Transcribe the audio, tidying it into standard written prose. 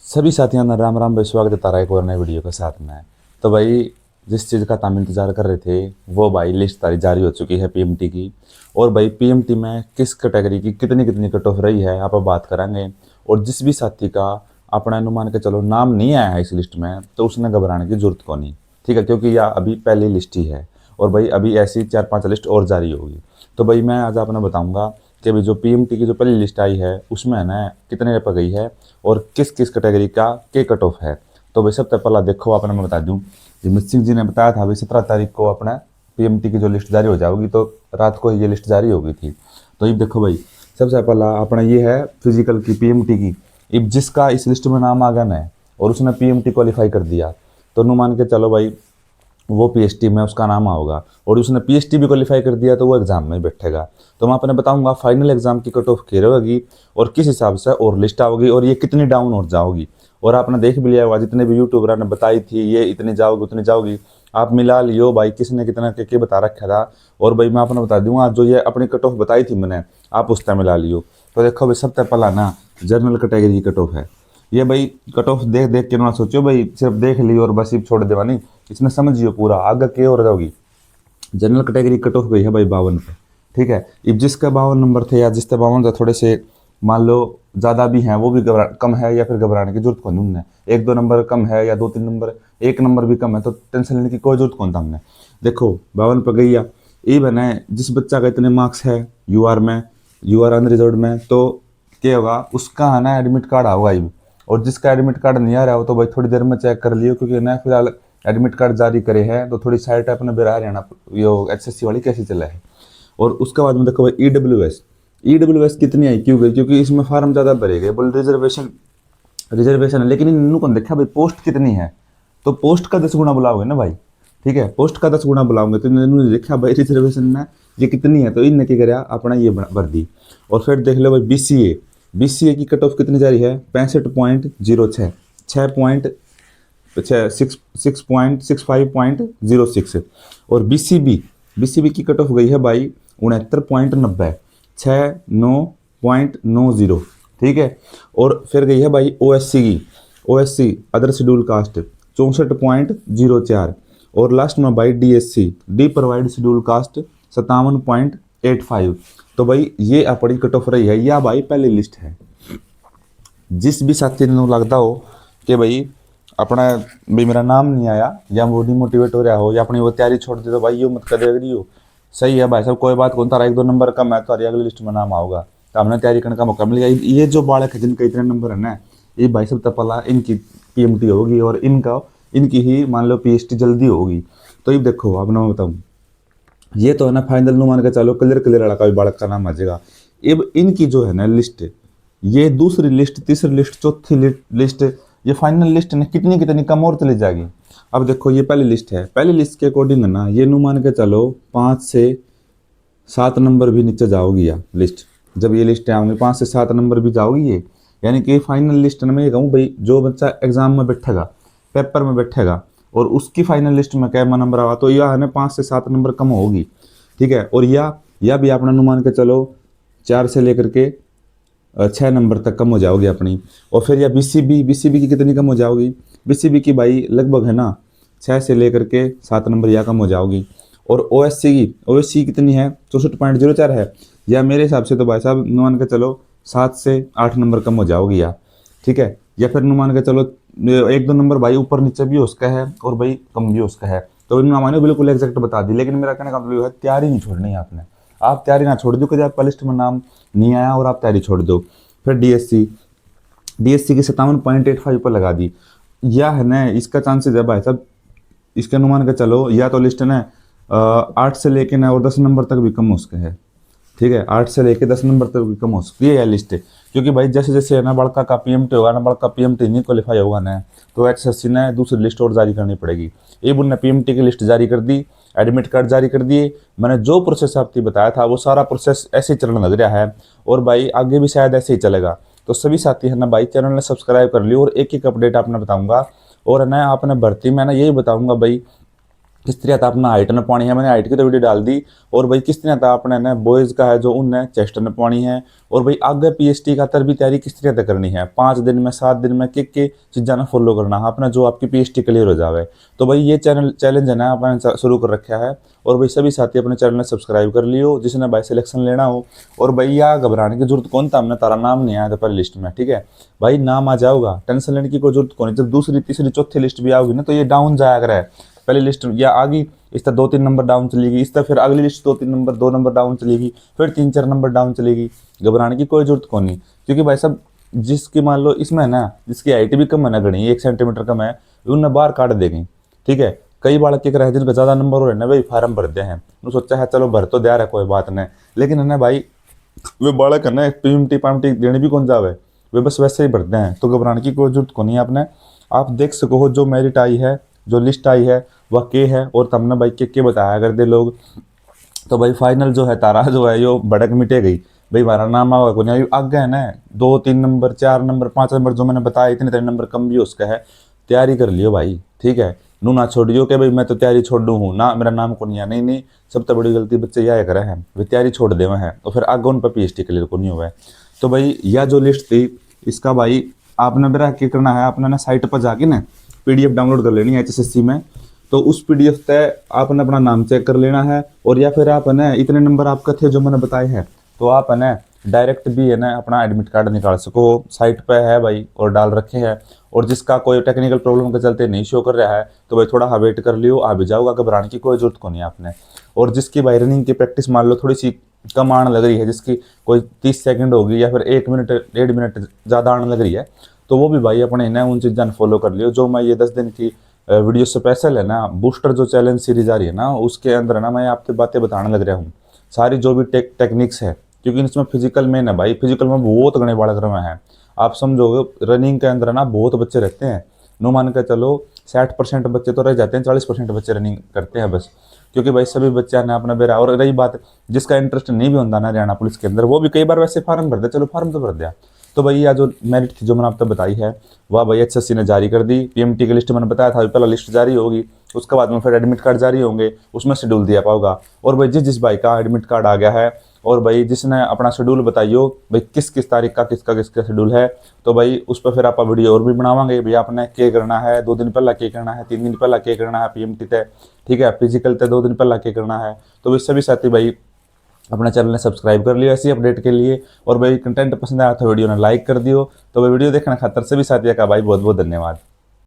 सभी साथियों का राम राम भाई, स्वागत है तारा एक और नए वीडियो के साथ में। तो भाई, जिस चीज़ का हम इंतजार कर रहे थे वो भाई लिस्ट तारी जारी हो चुकी है पीएमटी की। और भाई पीएमटी में किस कैटेगरी की कितनी कितनी कट ऑफ रही है आप बात करेंगे। और जिस भी साथी का अपना अनुमान के चलो नाम नहीं आया है इस लिस्ट में तो उसने घबराने की जरूरत को नहीं। ठीक है, क्योंकि यह अभी पहली लिस्ट ही है और भाई अभी ऐसी 4-5 लिस्ट और जारी होगी। तो भाई मैं आज आपने बताऊंगा कि अभी जो पीएमटी की जो पहली लिस्ट आई है उसमें है ना कितने पे गई है और किस किस कैटेगरी का के कट ऑफ है। तो भाई सबसे पहला देखो, आपने मैं बता दूं, जिमित सिंह जी ने बताया था भाई 17 तारीख को अपना पीएमटी की जो लिस्ट जारी हो जाएगी, तो रात को ये लिस्ट जारी हो गई थी। तो ये देखो भाई, सबसे पहला अपना ये है फिजिकल की पीएमटी की। अब जिसका इस लिस्ट में नाम आ गया ना और उसने पीएमटी क्वालिफाई कर दिया तो नु मान के चलो भाई वो पीएचटी में उसका नाम होगा। और उसने पीएचटी भी क्वालिफाई कर दिया तो वो एग्जाम में बैठेगा। तो मैं आपने बताऊंगा फाइनल एग्जाम की कट ऑफ क्या रहेगी और किस हिसाब से और लिस्ट आओगी और ये कितनी डाउन और जाओगी। और आपने देख भी लिया होगा जितने भी यूट्यूबर ने बताई थी ये इतनी जाओगी उतनी जाओगी, आप मिला लियो भाई किसने कितना के बता रखा था। और भाई मैं आपने बता दूंगा जो ये अपनी कट ऑफ बताई थी मैंने, आप उसका मिला लियो। तो देखो भाई सबसे पहला ना जनरल कैटेगरी कट ऑफ है। ये भाई कट ऑफ देख देख के ना सोचो भाई सिर्फ देख ली और बस छोड़ देवा नहीं, इसमें समझियो पूरा आगे के और जाओगी। जनरल कैटेगरी कट ऑफ गई है भाई 52 पे। ठीक है, अब जिसका 52 नंबर थे या जिसके 52 से थोड़े से मान लो ज़्यादा भी हैं वो भी कम है या फिर घबराने की जरूरत कौन है। 1-2 नंबर कम है या 2-3 नंबर 1 नंबर भी कम है तो टेंशन लेने की कोई जरूरत कौन था हमने। देखो 52 पे गई या ये बना है, जिस बच्चा का इतने मार्क्स है यूआर में, यूआर अनरिजर्व में, तो क्या होगा उसका है ना एडमिट कार्ड आओगा ये। और जिसका एडमिट कार्ड नहीं आ रहा हो तो भाई थोड़ी देर में चेक कर लियो, क्योंकि ना फिलहाल एडमिट कार्ड जारी करे हैं तो थोड़ी साइट अपने बिरा हरियाणा यो एचएससी वाली कैसे चला है। और उसके बाद में देखो भाई ईडब्ल्यूएस कितनी आई क्यों गई, क्योंकि इसमें फार्म ज़्यादा भरे गए, बोल रिजर्वेशन रिजर्वेशन है, लेकिन इन्होंने कौन देखा भाई पोस्ट कितनी है। तो पोस्ट का 10 गुना बुलाओगे ना भाई, ठीक है, पोस्ट का 10 गुना बुलाओगे तो इन्होंने देखा भाई रिजर्वेशन में ये कितनी है तो इनने क्या कराया अपना ये भर दी। और फिर देख लो भाई बीसीए की कट ऑफ कितनी जारी है 65.06, 6.65.06। और बीसीबी की कट ऑफ गई है भाई 69.90, 69.90। ठीक है, और फिर गई है भाई ओएससी अदर शेड्यूल कास्ट 64.04। और लास्ट में भाई DSC D provide schedule caste 57.85। तो भाई ये अपनी कट ऑफ रही है या भाई पहली लिस्ट है। जिस भी साथी ने लगता हो कि भाई अपना भाई मेरा नाम नहीं आया या वो डिमोटिवेट हो रहा हो या अपनी वो तैयारी छोड़ दे तो भाई यो मत कर रही हो। सही है भाई साहब, कोई बात कौन तारा 1-2 नंबर कम है तो अगली लिस्ट में नाम आओगा तो हमने तैयारी करने का मौका मिल गया। ये जो बालक है जिनका इतने नंबर है ना, ये भाई सब तपला इनकी पीएमटी होगी और इनकी ही मान लो पीएचडी जल्दी होगी। तो ये देखो अब मैं बताऊँ, ये तो है ना फाइनल नु मान के चलो क्लियर वाला का भी बालक का नाम आ जाएगा। अब इनकी जो है ना लिस्ट, ये दूसरी लिस्ट तीसरी लिस्ट चौथी लिस्ट ये फाइनल लिस्ट ने कितनी कितनी कम और चली जाएगी। अब देखो ये पहली लिस्ट है, पहली लिस्ट के अकॉर्डिंग है ना ये नु मान के चलो 5 से 7 नंबर भी नीचे जाओगी या लिस्ट। जब ये लिस्ट आऊंगी 5 से 7 नंबर भी जाओगी ये, यानी कि फाइनल लिस्ट में ये कहूँ भाई जो बच्चा एग्जाम में बैठेगा पेपर में बैठेगा और उसकी फाइनल लिस्ट में क्या नंबर आवा तो यह है ना 5 से 7 नंबर कम होगी। ठीक है, और या भी अपना अनुमान के चलो 4 से लेकर के 6 नंबर तक कम हो जाओगी अपनी। और फिर या बीसीबी की कितनी कम हो जाओगी, बीसीबी की भाई लगभग है ना 6 से लेकर के 7 नंबर या कम हो जाओगी। और ओएससी कितनी है 64.04 है, या मेरे हिसाब से तो भाई साहब मान के चलो 7 से 8 नंबर कम हो जाओगी या। ठीक है, या फिर मान के चलो 1-2 नंबर भाई ऊपर नीचे भी उसका है और भाई कम भी उसका है। तो इन मानो बिल्कुल एग्जैक्ट बता दी, लेकिन मेरा कहने का मतलब है तैयारी नहीं छोड़नी है आपने। आप तैयारी ना छोड़ दो कि आपका लिस्ट में नाम नहीं आया और आप तैयारी छोड़ दो। फिर डीएससी की 57.85 पर लगा दी, या है ना इसका चांसेस है भाई साहब, इसके अनुमान का चलो या तो लिस्ट ना 8 से लेके ना और 10 नंबर तक भी कम हो उसके है। ठीक है, 8 से लेके 10 नंबर तक भी कम हो सकती है लिस्ट, क्योंकि भाई जैसे जैसे है ना बड़का का पीएमटी होगा ना, बड़का पीएमटी नहीं क्वालिफाई होगा ना तो एचएससी ने दूसरी लिस्ट और जारी करनी पड़ेगी। ये उन्होंने पीएमटी की लिस्ट जारी कर दी, एडमिट कार्ड जारी कर दिए। मैंने जो प्रोसेस आपको बताया था वो सारा प्रोसेस ऐसे ही चलने लग रहा है और भाई आगे भी शायद ऐसे ही चलेगा। तो सभी साथी है ना भाई चैनल ने सब्सक्राइब कर लियो और एक एक अपडेट आपने बताऊंगा। और है ना आपने भर्ती में ना यही बताऊंगा भाई किस तरह था अपना हाइट न पानी है, मैंने हाइट की तो वीडियो डाल दी। और भाई किस तरह था अपने ना बॉयज़ का है जो उनने चेस्ट न पानी है। और भाई आगे पीएचडी खातर भी तैयारी किस तरह तक करनी है, 5 दिन में 7 दिन में के चीज़ा ना फॉलो करना है अपना, जो आपकी पीएचडी क्लियर हो जावे। तो भाई ये चैनल चैलेंज है ना अपने शुरू कर रखा है। और भाई सभी साथी अपने चैनल ने सब्सक्राइब कर लियो जिसने भाई सिलेक्शन लेना हो। और भाई यहाँ घबराने की जरूरत कौन था, हमने तारा नाम नहीं आया था पहली लिस्ट में, ठीक है भाई, नाम आ जाओगा, टेंशन लेने की कोई जरूरत कौन है। जब दूसरी तीसरी चौथी लिस्ट भी आओगी ना तो ये डाउन जाया करे। पहली लिस्ट या आ गई, इस तरह 2-3 नंबर डाउन चलेगी, इस तरह फिर अगली लिस्ट 2 नंबर डाउन चलेगी, फिर 3-4 नंबर डाउन चलेगी। घबराने की कोई जरूरत कौन नहीं, क्योंकि भाई साहब जिसकी मान लो इसमें है ना, जिसकी हाइट भी कम है ना, घनी 1 सेंटीमीटर कम है, उन्हें बाहर काट देंगे, ठीक है। कई बालक के रहे जिनका ज़्यादा नंबर हो रहे ना भाई फार्म भर दे हैं, उन्होंने सोचा है चलो भर तो दिया रहा कोई बात नहीं, लेकिन है ना भाई वे बालक है ना पीएमटी पामटी देने भी कौन जावे, वे बस वैसे ही भरते हैं। तो घबराने की कोई जरूरत को नहीं है आपने। आप देख सको हो जो मेरिट आई है, जो लिस्ट आई है वह के है, और तब ना भाई के बताया कर दे लोग। तो भाई फाइनल जो है तारा जो है यो भड़क मिटे गई भाई, हमारा नाम आवा को नहीं आगे है ना, 2-3 नंबर 4 नंबर 5 नंबर जो मैंने बताया, इतने इतने नंबर कम भी उसका है, तैयारी कर लियो भाई, ठीक है। नू ना छोड़ियो कि भाई मैं तो तैयारी छोड़ दूँ हूँ ना, मेरा नाम को नहीं है, नहीं नहीं, सबसे बड़ी गलती बच्चे यह करे हैं, वे तैयारी छोड़ दे हैं तो फिर आगे उन पर पीएचडी क्लियर को नहीं हुआ है। तो भाई यह जो लिस्ट थी इसका भाई आपने मेरा क्या करना है, आपने ना साइट पर जाके ना पीडीएफ डाउनलोड कर लेनी है एचएसएससी में। तो उस पीडीएफ तय आपने अपना नाम चेक कर लेना है, और या फिर आप है ना इतने नंबर आपका थे जो मैंने बताए हैं, तो आप है ना डायरेक्ट भी है ना अपना एडमिट कार्ड निकाल सको, साइट पे है भाई और डाल रखे हैं। और जिसका कोई टेक्निकल प्रॉब्लम के चलते नहीं शो कर रहा है तो भाई थोड़ा वेट कर लियो, आ भी जाओगा, घबराने की कोई जरूरत को नहीं आपने। और जिसकी भाई रनिंग की प्रैक्टिस मान लो थोड़ी सी कम आने लग रही है, जिसकी कोई 30 सेकंड होगी या फिर 1 मिनट 1.5 मिनट ज़्यादा आने लग रही है, तो वो भी भाई अपने ना उन चीज़ों फॉलो कर लियो। जो मैं ये 10 दिन की वीडियो स्पेशल है ना, बूस्टर जो चैलेंज सीरीज आ रही है ना, उसके अंदर ना मैं आपको बातें बताने लग रहा हूँ सारी जो भी टेक्निक्स है, क्योंकि इसमें फिजिकल में ना भाई, फिजिकल में बहुत घने बालक रहे हैं। आप समझोगे रनिंग के अंदर ना बहुत बच्चे रहते हैं, नो मान कर चलो 60% बच्चे तो रह जाते हैं, 40% बच्चे रनिंग करते हैं बस, क्योंकि भाई सभी बच्चा ने अपना बेरा। और रही बात जिसका इंटरेस्ट नहीं भी होता ना हरियाणा पुलिस के अंदर, वो भी कई बार वैसे फार्म भर दे, चलो फार्म तो भर दिया। तो भाई यह जो मेरिट थी जो मैंने आपको बताई है वह भाई एचएससी ने जारी कर दी। पीएमटी की लिस्ट मैंने बताया था, पहला लिस्ट जारी होगी, उसके बाद में फिर एडमिट कार्ड जारी होंगे, उसमें शेड्यूल दिया पाओगा। और भाई जिस भाई का एडमिट कार्ड आ गया है, और भाई जिसने अपना शेड्यूल बताइयो भाई किस किस तारीख का किसका शेड्यूल है, तो भाई उस पर फिर आप वीडियो और भी बनावांगे भाई, आपने क्या करना है, 2 दिन पहला क्या करना है, 3 दिन पहला क्या करना है पीएमटी तय, ठीक है, फिजिकल तय 2 दिन पहला क्या करना है। तो भाई सभी साथी भाई अपना चैनल ने सब्सक्राइब कर लियो ऐसी अपडेट के लिए। और भाई कंटेंट पसंद आया तो वीडियो ने लाइक कर दियो। तो भाई वीडियो देखने खातर सभी साथियों का भाई बहुत बहुत धन्यवाद।